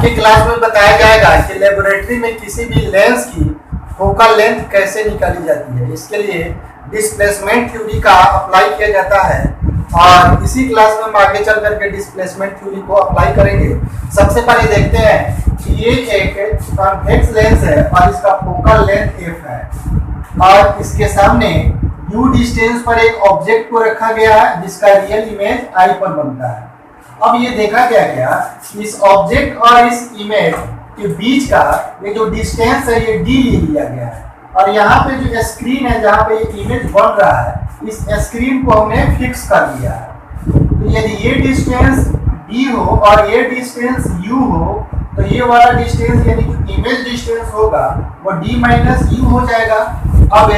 की क्लास में बताया जाएगा कि लेबोरेटरी में किसी भी लेंस की फोकल लेंथ कैसे निकाली जाती है। इसके लिए डिस्प्लेसमेंट थ्योरी का अप्लाई किया जाता है और इसी क्लास में हम आगे चल करके डिस्प्लेसमेंट थ्योरी को अप्लाई करेंगे। सबसे पहले देखते हैं कि ये एक कॉन्वेक्स लेंस है और इसका फोकल लेंथ f है और इसके सामने u डिस्टेंस पर एक ऑब्जेक्ट को रखा गया है जिसका रियल इमेज I पर बनता है। अब ये देखा क्या गया कि इस ऑब्जेक्ट और इस इमेज के बीच का ये जो डिस्टेंस है ये d ले लिया गया है और यहाँ पे जो स्क्रीन है जहाँ पे ये इमेज बन रहा है इस स्क्रीन को हमने फिक्स कर लिया है। तो यदि ये डिस्टेंस d हो और ये डिस्टेंस u हो तो ये वाला डिस्टेंस यानी कि इमेज डिस्टेंस होगा वो d माइनस u हो जाएगा। अब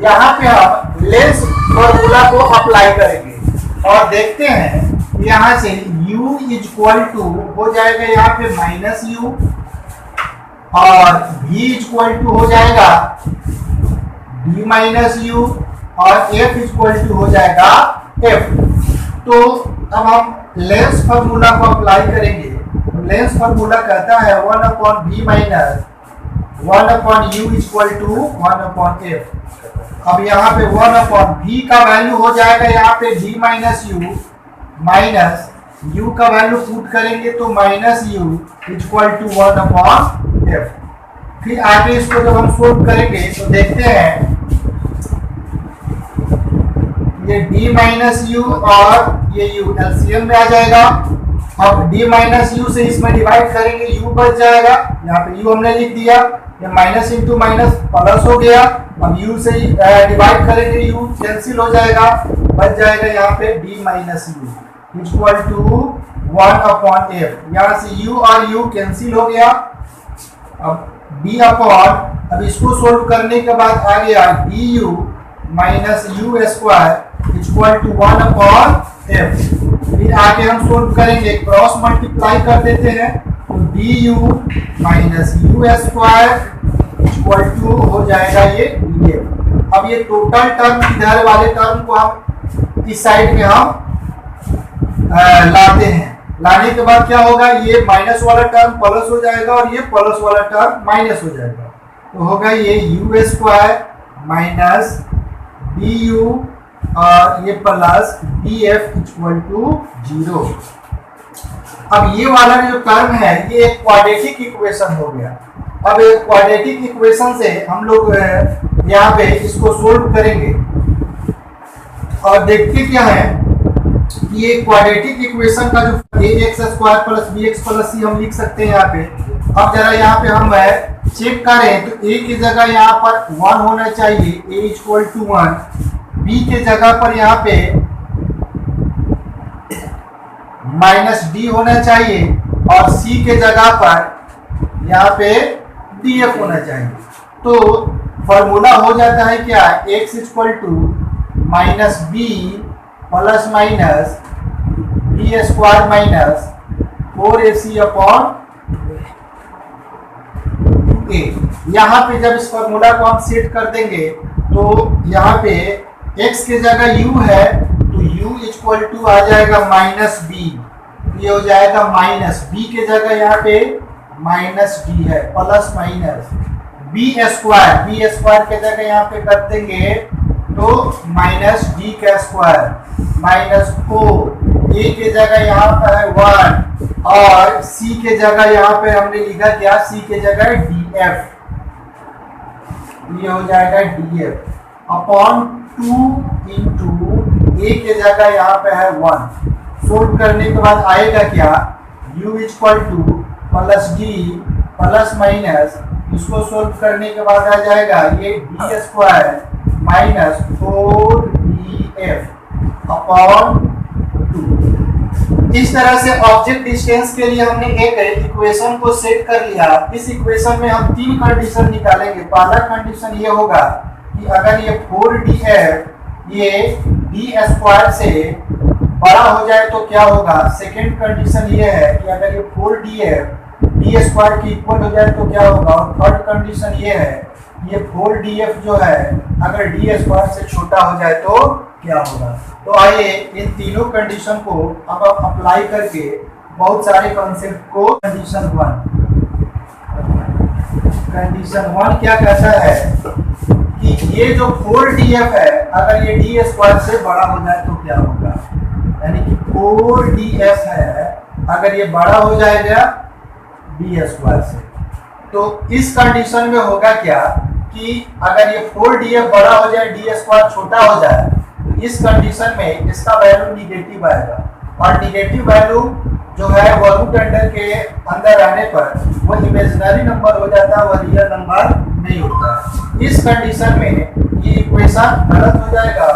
यहाँ पे हम लेंस फॉर्मूला को अप्लाई करेंगे और देखते हैं यहाँ से u इक्वल टू हो जाएगा यहाँ पे माइनस u और v इक्वल टू हो जाएगा d माइनस u और f इक्वल टू हो जाएगा f। तो अब हम लेंस फॉर्मूला को अप्लाई करेंगे। लेंस फॉर्मूला कहता है 1 upon v minus 1 upon u equal to 1 upon f। अब यहाँ पे 1 अपॉन v का वैल्यू हो जाएगा यहाँ पे d minus u minus u का वैल्यू पुट करेंगे तो minus u equal to 1 upon f। फिर आगे इसको जब हम सोल्व करेंगे तो देखते हैं ये d माइनस u और ये u एलसीएम में आ जाएगा। अब d माइनस u से इसमें डिवाइड करेंगे u बच जाएगा, यहाँ पे u हमने लिख दिया, ये माइनस इंटू माइनस प्लस हो गया। अब u से डिवाइड करेंगे u कैंसिल हो जाएगा, बच जाएगा यहाँ पे d minus u equal to 1 upon f। यहाँ से u और u कैंसिल हो गया। अब d अपॉन अब इसको सोल्व करने के बाद आ गया du minus u square equal to 1 upon f। फिर आगे हम सोल्व करेंगे, क्रॉस मल्टीप्लाई कर देते हैं तो du minus u square equal to हो जाएगा ये df। अब ये टोटल टर्म इधर वाले टर्म को हम इस साइड में हम लाते हैं। लाने के बाद क्या होगा, ये माइनस वाला टर्म प्लस हो जाएगा और ये प्लस वाला टर्म माइनस हो जाएगा। तो होगा ये u स्क्वायर माइनस du और ये प्लस df इक्वल टू 0। अब ये वाला जो टर्म है ये एक क्वाड्रेटिक इक्वेशन हो गया। अब एक क्वाड्रेटिक इक्वेशन से हम लोग यहाँ पे इसको सोल्व करेंगे और देखते क्या है कि ये क्वाड्रेटिक इक्वेशन का जो ax square plus bx plus c हम लिख सकते हैं यहाँ पे। अब जरा यहाँ पे हम चेक करें तो a की जगह यहाँ पर 1 होना चाहिए, a इक्वल टू 1। b के जगह पर यहाँ पे माइनस डी होना चाहिए और c के जगह पर यहाँ पे df होना चाहिए। तो फॉर्मूला हो जाता है क्या, x equal to minus b plus minus b square minus 4ac upon a। यहाँ पे जब इस फॉर्मूला को हम सेट कर देंगे तो यहाँ पे x के जगह u है तो u इक्वल टू आ जाएगा माइनस बी, ये हो जाएगा माइनस b के जगह यहाँ पे माइनस डी है प्लस माइनस बी स्क्वायर के जगह यहाँ पे कर देंगे तो माइनस डी का स्क्वायर माइनस 4, a के जगह यहाँ पर है 1 और c के जगह यहाँ पे हमने लिखा क्या, c के जगह df, ये हो जाएगा df अपॉन 2 इंटू a के जगह यहाँ पे है 1। सोल्व करने के बाद आएगा क्या, u equal two plus D plus minus, इसको सोल्व करने के बाद आ जाएगा ये d square minus 4df upon 2। इस तरह से ऑब्जेक्ट डिस्टेंस के लिए हमने एक इक्वेशन को सेट कर लिया। इस इक्वेशन में हम 3 कंडीशन निकालेंगे। पहला कंडीशन ये होगा कि अगर ये 4df ये डी स्क्वायर से बड़ा हो जाए तो क्या होगा। सेकेंड कंडीशन ये है कि अगर ये 4df डी स्क्वायर की इक्वल हो जाए तो क्या होगा। और थर्ड कंडीशन ये है ये 4df जो है अगर डी स्क्वायर से छोटा हो जाए तो क्या होगा। तो आइए इन तीनों कंडीशन को अब अप्लाई करके बहुत सारे कॉन्सेप्ट को कंडीशन 1 कंडीशन 1 क्या कहता है कि ये जो 4df है अगर ये डी स्क्वायर से बड़ा हो जाए तो क्या होगा, यानी कि 4df है अगर ये बड़ा हो जाएगा डी स्क्वायर से, तो इस कंडीशन में होगा क्या कि अगर ये 4df बड़ा हो जाए डी स्क्वायर छोटा हो जाए तो इस कंडीशन में इसका वैल्यू निगेटिव आएगा, और निगेटिव वैल्यू जो है वो रूट अंडर के अंदर रहने पर वो इमेजिनरी नंबर हो जाता है, वो रियल नंबर नहीं होता है। इस कंडीशन में ये इक्वेशन गलत हो जाएगा,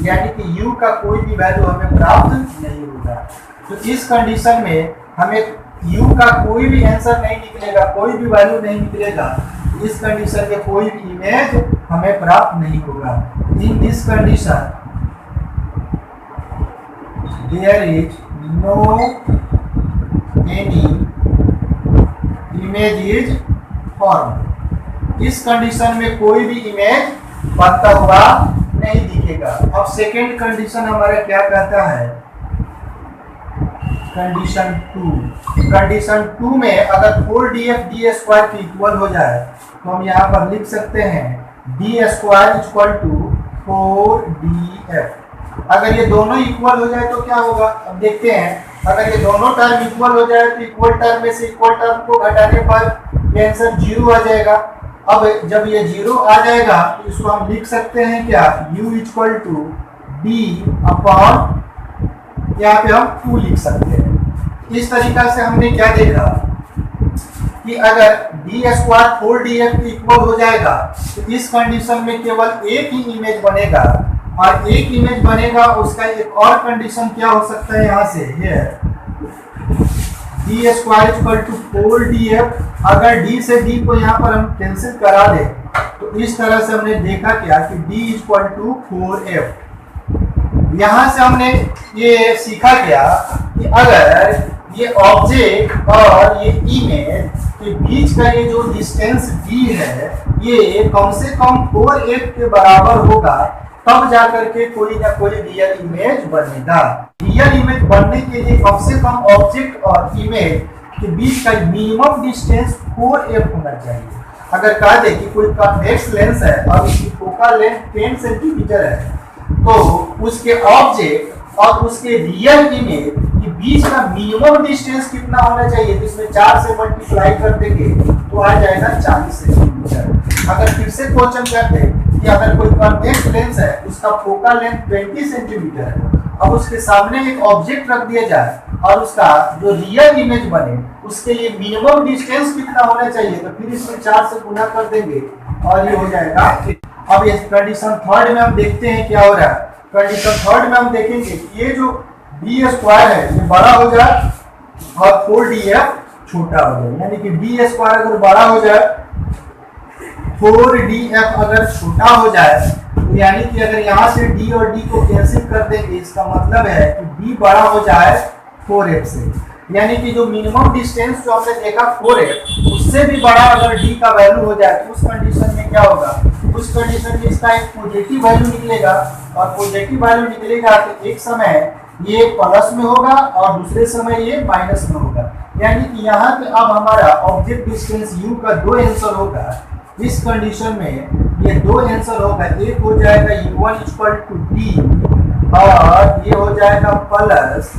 यानी कि u का कोई भी वैल्यू हमें प्राप्त नहीं होगा। तो इस कंडीशन में हमें u का कोई भी आंसर नहीं निकलेगा, कोई भी वैल्यू नहीं निकलेगा, इस कंडीशन में कोई भी इमेज हमें प्राप्त नहीं होगा। In this condition there is no any image is form. इस कंडीशन में कोई भी इमेज बनता हुआ नहीं दिखेगा। अब सेकेंड कंडीशन हमारा क्या कहता है, कंडीशन 2 में अगर 4df डी स्क्वायर के इक्वल हो जाए तो हम यहाँ पर लिख सकते हैं D square equal to 4df। अगर ये दोनों इक्वल हो जाए तो क्या होगा, अब देखते हैं। अगर ये दोनों टर्म इक्वल हो जाए तो इक्वल टर्म में से इक्वल टर्म को घटाने पर ये आंसर 0 आ जाएगा। अब जब ये 0 आ जाएगा तो इसको हम लिख सकते हैं क्या, u equal to d upon, यहाँ पे हम 2 लिख सकते हैं। इस तरीका से हमने क्या देखा कि अगर डी स्क्वायर 4df के इक्वल हो जाएगा तो इस कंडीशन में केवल एक ही इमेज बनेगा, और एक इमेज बनेगा उसका एक और कंडीशन क्या हो सकता है, यहाँ से ये d square equal to 4df। अगर d से d को यहाँ पर हम कैंसिल करा दें तो इस तरह से हमने देखा क्या कि d इक्वल टू 4f। यहाँ से हमने ये सीखा क्या कि अगर ये ऑब्जेक्ट और ये इमेज के बीच का ये जो डिस्टेंस d है ये कम से कम 4f के बराबर होगा, तब जाकर के कोई ना कोई रियल इमेज बनेगा। रियल इमेज बनने के लिए कम से कम ऑब्जेक्ट और इमेज के बीच का मिनिमम डिस्टेंस 4f होना चाहिए। अगर कहा दे कि कोई कॉन्वेक्स लेंस है और उसकी फोकल लेंथ 10 सेंटीमीटर है तो उसके ऑब्जेक्ट और उसके रियल इमेज के बीच का मिनिमम डिस्टेंस कितना होना चाहिए, तो इसमें 4 से मल्टीप्लाई कर देंगे तो आ जाएगा 40 सेंटीमीटर। अगर फिर से क्वेश्चन करते हैं कि अगर कोई कॉन्वेक्स लेंस है उसका फोकल लेंथ 20 सेंटीमीटर है, अब उसके सामने एक ऑब्जेक्ट रख दिया जाए और उसका जो रियल इमेज बने उसके लिए मिनिमम डिस्टेंस कितना होना चाहिए, तो फिर इसमें 4 से गुना कर देंगे और ये हो जाएगा। अब ये कंडीशन थर्ड में हम देखते हैं क्या हो रहा है। कंडीशन थर्ड में हम देखेंगे कि ये जो डी स्क्वायर है ये बड़ा हो जाए और 4df छोटा हो जाए, यानी कि डी स्क्वायर अगर बड़ा हो जाए 4df अगर छोटा हो जाए तो यानी कि अगर यहाँ से d और d को कैंसिल कर देंगे इसका मतलब है कि d बड़ा हो जाए 4f से, यानी कि जो मिनिमम डिस्टेंस जो हमने देखा 4f उससे भी बड़ा अगर d का वैल्यू हो जाए तो उस कंडीशन में क्या होगा, उस कंडीशन में इसका एक पॉजिटिव वैल्यू निकलेगा, और पॉजिटिव वैल्यू निकलेगा तो एक समय ये प्लस में होगा और दूसरे समय ये माइनस में होगा, यानी कि यहाँ पे अब हमारा ऑब्जेक्ट डिस्टेंस u का 2 आंसर होगा। इस कंडीशन में ये 2 आंसर होगा, एक हो जाएगा u1 इक्वल टू d और ये हो जाएगा plus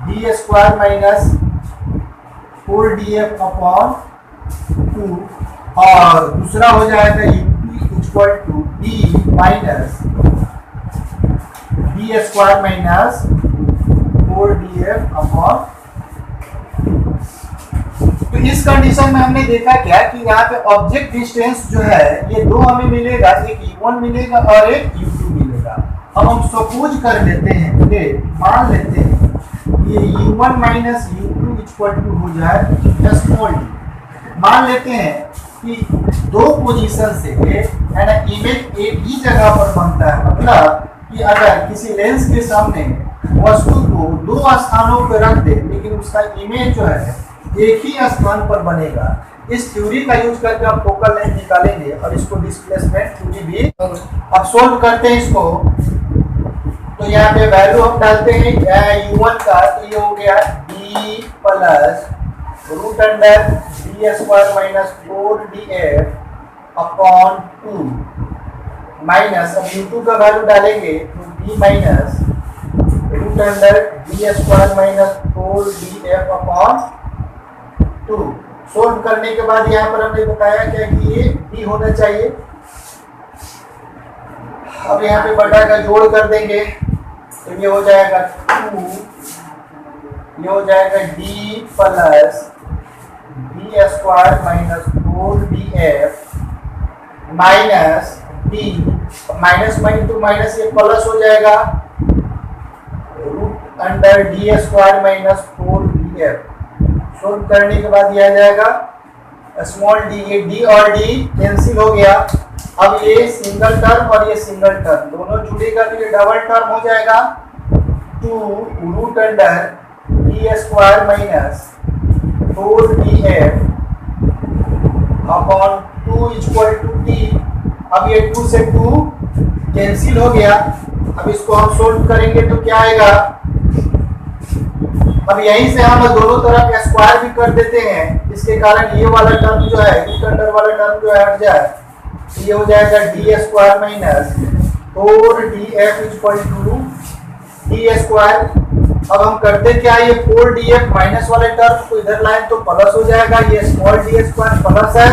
d square minus 4df upon 2, और दूसरा हो जाएगा u2 equal to d minus d square minus 4df upon. तो इस कंडीशन में हमने देखा क्या कि यहाँ पे ऑब्जेक्ट डिस्टेंस जो है ये 2 हमें मिलेगा, एक u1 मिलेगा और एक u2 मिलेगा। अब हम सपोज कर लेते हैं, मान लेते हैं ये u1 minus u2 equal to हो जाए स्मॉल d। मान लेते हैं कि 2 पोजीशन से है ना इमेज एक ही जगह पर बनता है, मतलब कि अगर किसी लेंस के सामने वस्तु को 2 स्थानों पर रख दे लेकिन उसका इमेज जो है एक ही स्थान पर बनेगा। इस थ्योरी का यूज करके हम फोकल लेंथ निकालेंगे और इसको डिस्प्लेसमेंट थ्योरी भी। अब सोल्व करते हैं इसको, तो यहाँ पे वैल्यू हम डालते हैं u1 का, तो ये हो गया d plus root under d d square minus 4df upon 2 minus, अब u2 का वैल्यू डालेंगे तो d minus root under d square minus 4df upon 2। Solve करने के बाद यहाँ पर हमने बताया क्या कि ये d होना चाहिए। अब यहाँ पे बटा का जोड़ कर देंगे तो ये हो जाएगा 2, ये हो जाएगा d plus d square minus 4df minus d, minus minus तो माइनस ये प्लस हो जाएगा root under d square minus 4df। Solve करने के बाद ये आ जाएगा स्मॉल d, ये d और d कैंसिल हो गया। अब ये सिंगल टर्म और ये सिंगल टर्म दोनों जुड़ेगा तो ये डबल टर्म हो जाएगा 2 root under d square minus 4df upon 2 equal to d। अब ये 2 से 2 कैंसिल हो गया। अब इसको हम सोल्व करेंगे तो क्या आएगा, अब यहीं से हम दोनों तरफ स्क्वायर भी कर देते हैं, इसके कारण ये वाला टर्म जो है रूट अंडर वाला टर्म जो है हट जाए, तो ये हो जाएगा d square minus 4df equal to d square. अब हम करते क्या, ये 4df माइनस वाले टर्म को इधर लाए तो प्लस हो जाएगा, ये स्मॉल डी स्क्वायर प्लस है,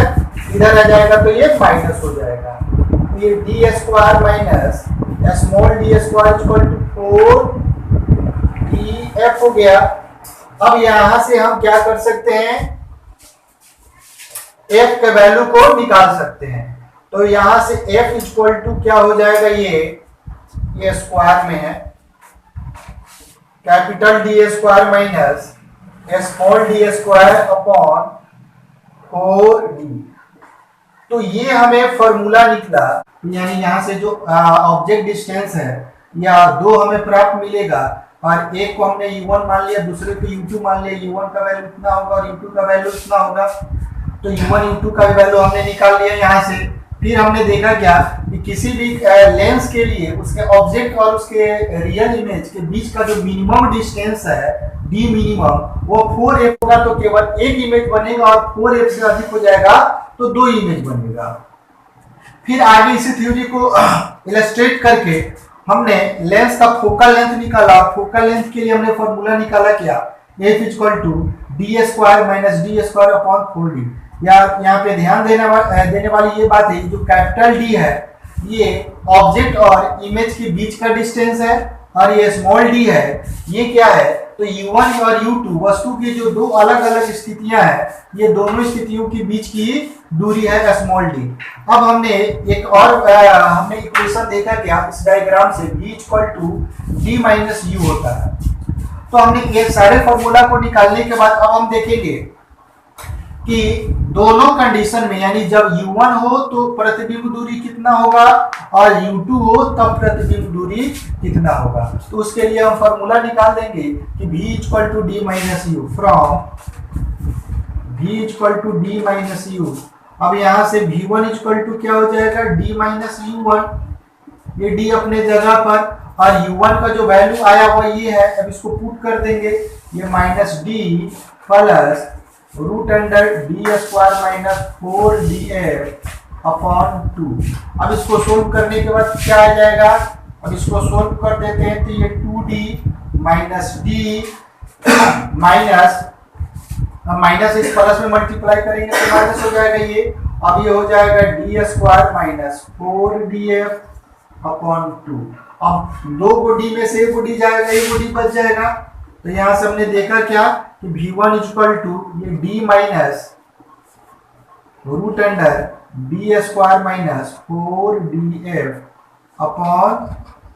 इधर आ जाएगा तो ये माइनस हो जाएगा। तो ये d square minus small d square equal to 4df हो गया। अब यहां से हम क्या कर सकते हैं, f के वैल्यू को निकाल सकते हैं। तो यहां से f इक्वल टू क्या हो जाएगा, ये स्क्वायर में है capital D square minus small d square upon 4d। तो ये हमें फॉर्मूला निकला, यानी यहां से जो ऑब्जेक्ट डिस्टेंस है या दो हमें प्राप्त मिलेगा, और एक को हमने u1 मान लिया, दूसरे को u2 मान लिया। u1 का वैल्यू इतना होगा और u2 का वैल्यू इतना होगा, तो u1 u2 का वैल्यू हमने निकाल लिया यहाँ से। फिर हमने देखा क्या कि किसी भी लेंस के लिए उसके ऑब्जेक्ट और उसके रियल इमेज के बीच का जो मिनिमम डिस्टेंस है d मिनिमम वो 4f होगा, तो केवल एक इमेज बनेगा, और 4f से अधिक हो जाएगा तो दो इमेज बनेगा। फिर आगे इसी थ्योरी को इलस्ट्रेट करके हमने लेंस का फोकल लेंथ निकाला। फोकल लेंथ के लिए हमने फॉर्मूला निकाला क्या, f equal to d square minus d square upon 4d। यहाँ पे ध्यान देने वाली ये बात है, जो कैपिटल D है ये ऑब्जेक्ट और इमेज के बीच का डिस्टेंस है, और ये स्मॉल d है ये क्या है, तो u1 और u2 वस्तु की जो दो अलग अलग स्थितियां हैं, ये दोनों स्थितियों के बीच की दूरी है स्मॉल d। अब हमने एक और हमने इक्वेशन देखा क्या इस डायग्राम से, v equal to d minus u होता है। तो हमने ये सारे फॉर्मूला को निकालने के बाद अब हम देखेंगे कि दोनों कंडीशन में, यानी जब u1 हो तो प्रतिबिंब दूरी कितना होगा और u2 हो तब प्रतिबिंब दूरी कितना होगा। तो उसके लिए हम फॉर्मूला निकाल देंगे कि v equal to d minus u from v equal to d minus u. अब यहाँ से v1 इक्वल टू क्या हो जाएगा, d माइनस u1, ये d अपने जगह पर, और u1 का जो वैल्यू आया वो ये है। अब इसको पुट कर देंगे, ये minus d plus root under d square minus 4df upon 2। अब इसको सोल्व करने के बाद क्या आ जाएगा, अब इसको सोल्व कर देते हैं तो ये 2d माइनस d माइनस इस प्लस में मल्टीप्लाई करेंगे तो माइनस हो जाएगा ये। अब ये हो जाएगा d square minus 4df upon 2। अब दो को d में से एक को d जाएगा, एक को d बच जाएगा। तो यहाँ से हमने देखा क्या कि v1 इक्वल टू ये d minus root under d square minus 4df upon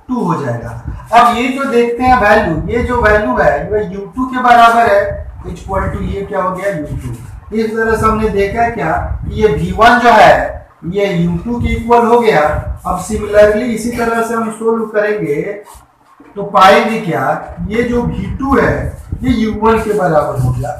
2 हो जाएगा। अब ये जो देखते हैं वैल्यू, ये जो वैल्यू है ये u2 के बराबर है, इक्वल टू ये क्या हो गया u2। इस तरह से हमने देखा क्या कि ये v1 जो है ये u2 के इक्वल हो गया। अब सिमिलरली इसी तरह से हम सोल्व करेंगे तो पाएंगे क्या, ये जो v2 है ये u1 के बराबर हो गया।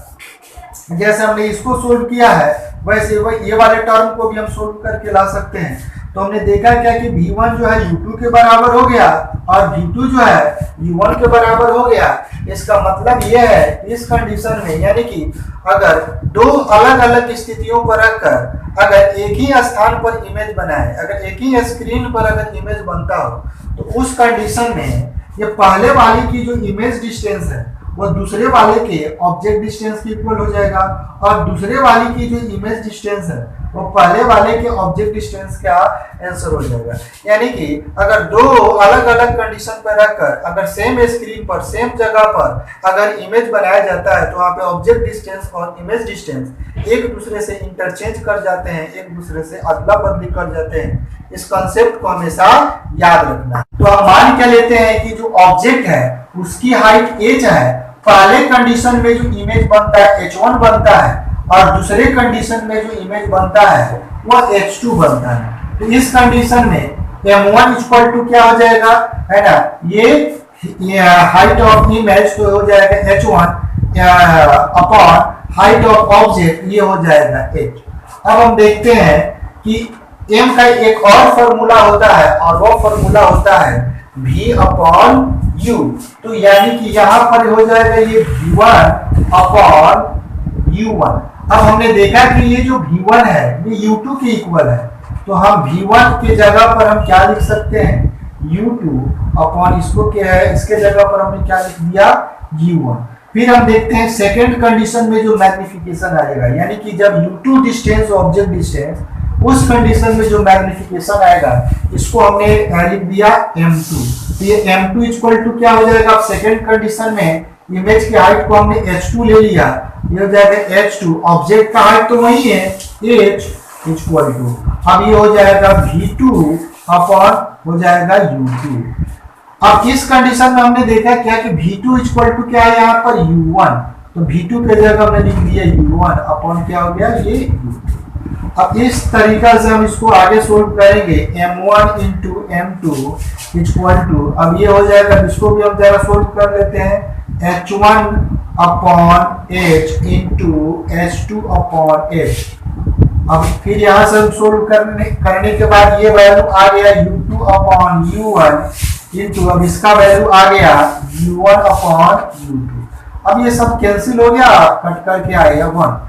जैसे हमने इसको सोल्व किया है वैसे ये वाले टर्म को भी हम सोल्व करके ला सकते हैं। तो हमने देखा क्या कि V1 जो है U2 के बराबर हो गया और V2 जो है U1 के बराबर हो गया। इसका मतलब यह है इस कंडीशन में, यानी कि अगर दो अलग अलग स्थितियों पर रखकर अगर एक ही स्थान पर इमेज बनाए, अगर एक ही स्क्रीन पर अगर इमेज बनता हो, तो उस कंडीशन में ये पहले वाले की जो इमेज डिस्टेंस है वो दूसरे वाले के ऑब्जेक्ट डिस्टेंस के इक्वल हो जाएगा और दूसरे वाले की जो इमेज डिस्टेंस है वो पहले वाले के ऑब्जेक्ट डिस्टेंस का आंसर हो जाएगा। यानी कि अगर दो अलग अलग कंडीशन पर रखकर अगर सेम स्क्रीन पर सेम जगह पर अगर इमेज बनाया जाता है तो वहाँ पे ऑब्जेक्ट डिस्टेंस और इमेज डिस्टेंस एक दूसरे से इंटरचेंज कर जाते हैं, एक दूसरे से अदला बदली कर जाते हैं। इस कॉन्सेप्ट को हमेशा याद रखना है। तो हम मान क्या लेते हैं कि जो ऑब्जेक्ट है उसकी हाइट h है, पहले कंडीशन में जो इमेज बनता है h1 बनता है और दूसरे कंडीशन में जो इमेज बनता है वो h2 बनता है। तो इस कंडीशन में m1 इक्वल टू क्या हो जाएगा, है ना, ये हाइट ऑफ इमेज तो हो जाएगा h1 upon height of object, ये हो जाएगा h। अब हम देखते हैं कि m का एक और फॉर्मूला होता है और वो फॉर्मूला होता है v अपॉन u। तो यानी कि यहाँ पर हो जाएगा ये v1 अपॉन u1। अब हमने देखा कि ये जो v1 है ये u2 के इक्वल है, तो हम v1 के जगह पर हम क्या लिख सकते हैं, u2 अपॉन इसको क्या है, इसके जगह पर हमने क्या लिख दिया, u1। फिर हम देखते हैं सेकेंड कंडीशन में जो मैग्निफिकेशन आएगा, यानी कि जब u2 डिस्टेंस ऑब्जेक्ट डिस्टेंस, उस कंडीशन में जो मैग्निफिकेशन आएगा इसको हमने लिख दिया m2। तो ये m2 इक्वल टू क्या हो जाएगा, सेकेंड कंडीशन में इमेज की हाइट को हमने h2 ले लिया, ये हो जाएगा h2, ऑब्जेक्ट का हाइट तो वही है h इक्वल टू, अब ये हो जाएगा v2 अपॉन हो जाएगा u2। अब इस कंडीशन में हमने देखा क्या कि v2 इक्वल टू क्या है यहाँ पर u1, तो v2 के जगह हमने लिख दिया u1 अपॉन क्या हो गया ये u2। अब इस तरीका से हम इसको आगे सोल्व करेंगे, m1 into m2 equal to, अब ये हो जाएगा, इसको भी हम जरा सोल्व कर लेते हैं, h1 upon h into h2 upon h। अब फिर यहाँ से हम सोल्व करने के बाद ये वैल्यू आ गया u2 अपॉन u1 इंटू, अब इसका वैल्यू आ गया u1 अपॉन u2। अब ये सब कैंसिल हो गया, कट करके आएगा 1।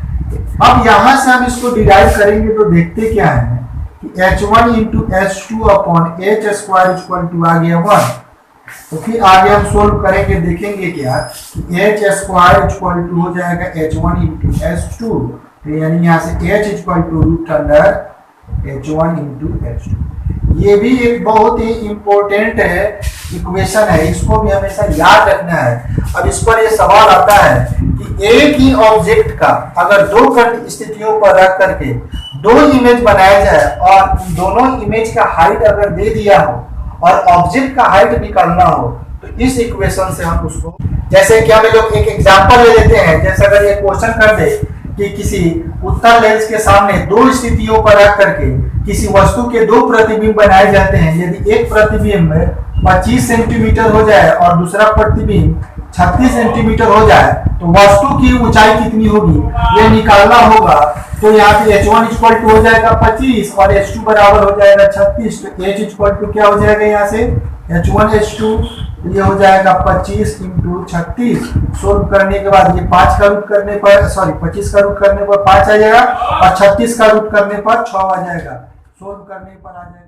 अब यहां से हम इसको डिराइव करेंगे तो देखते क्या है कि h1 into h2 upon h square equal to आ गया 1। तो फिर आगे हम सोल्व करेंगे, देखेंगे क्या कि h स्क्वायर इक्वल टू हो जाएगा h1 इंटू h2, तो यानी यहाँ से h equal to root under h1 into h2। ये भी एक बहुत ही इंपॉर्टेंट है इक्वेशन है, इसको भी हमेशा याद रखना है। अब इस पर ये सवाल आता है कि एक ही ऑब्जेक्ट का अगर दो स्थितियों पर रख करके दो इमेज बनाया जाए और दोनों इमेज का हाइट अगर दे दिया हो और ऑब्जेक्ट का हाइट निकालना हो, तो इस इक्वेशन से हम उसको, जैसे कि हम लोग एक एग्जांपल ले लेते हैं, जैसे अगर ये क्वेश्चन कर दे कि किसी उत्तल लेंस के सामने दो स्थितियों पर रख करके किसी वस्तु के दो प्रतिबिंब बनाए जाते हैं, यदि एक प्रतिबिंब 25 सेंटीमीटर हो जाए और दूसरा प्रतिबिंब 36 सेंटीमीटर हो जाए, तो वस्तु की ऊंचाई कितनी होगी ये निकालना होगा। तो यहाँ पे h1 इक्वल टू हो जाएगा 25 और h2 बराबर हो जाएगा 36, तो h इक्वल टू क्या हो जाएगा यहाँ से h1 h2, ये हो जाएगा 25 इंटू 36। सोल्व करने के बाद ये 5 का रूट करने पर, सॉरी 25 का रूट करने पर 5 आ जाएगा और 36 का रूट करने पर 6 आ जाएगा, सोल्व करने पर आ जाएगा